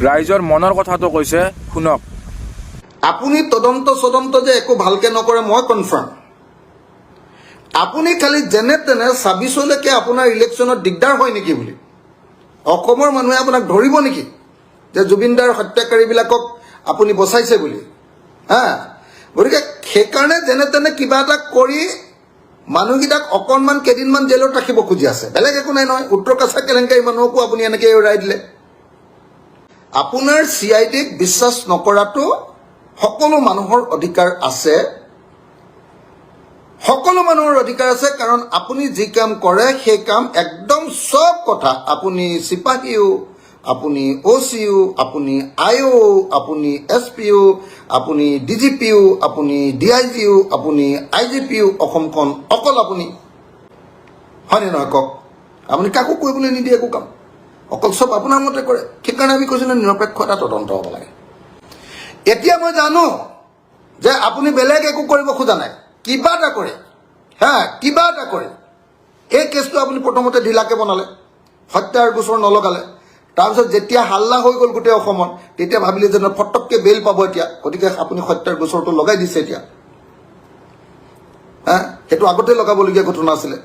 ৰাইজৰ মনৰ কথাটো কৈছে, শুনক। আপুনি তদন্ত যে একো ভালকে নকৰে মই কনফাৰ্ম। আপুনি খালি যেনে তেনে ২৬লৈকে আপোনাৰ ইলেকশ্যনত দিগদাৰ হয় নেকি বুলি অসমৰ মানুহে আপোনাক ধৰিব নেকি যে জুবিনদাৰ হত্যাকাৰীবিলাকক আপুনি বচাইছে বুলি, হা? গতিকে সেইকাৰণে যেনে তেনে কিবা এটা কৰি মানুহকেইটাক অকণমান কেইদিনমান জেলত ৰাখিব খুজি আছে, বেলেগ একো নাই নহয়। উত্তৰ কাছাৰ কেলেংকাৰী মানুহকো আপুনি এনেকৈ এৰাই দিলে। আপোনাৰ CIDক বিশ্বাস নকৰাটো সকলো মানুহৰ অধিকাৰ আছে, সকলো মানুহৰ অধিকাৰ আছে। কাৰণ আপুনি যি কাম কৰে সেই কাম একদম সব কথা, আপুনি চিপাহীও, আপুনি OCও, আপুনি IO, আপুনি SPও, আপুনি DGPও, আপুনি DIGও, আপুনি IGPও, অসমখন অকল আপুনি, হয়নে নহয় কওক? আপুনি কাকো কৰিবলৈ নিদিয়ে একো কাম, অকল সব আপোনাৰ মতে কৰে। সেইকাৰণে আমি কৈছোঁ নিৰপেক্ষ এটা তদন্ত হ'ব লাগে। এতিয়া মই জানো যে আপুনি বেলেগ একো কৰিব খোজা নাই, কিবা এটা কৰে, হা, কিবা এটা কৰে। এই কেছটো আপুনি প্ৰথমতে ঢিলাকে বনালে, হত্যাৰ গোচৰ নলগালে। তাৰপিছত যেতিয়া হাল্লা হৈ গ'ল গোটেই অসমত, তেতিয়া ভাবিলে যে ফটককৈ বেইল পাব এতিয়া, গতিকে আপুনি হত্যাৰ গোচৰটো লগাই দিছে এতিয়া। হা, সেইটো আগতে লগাবলগীয়া ঘটনা আছিলে।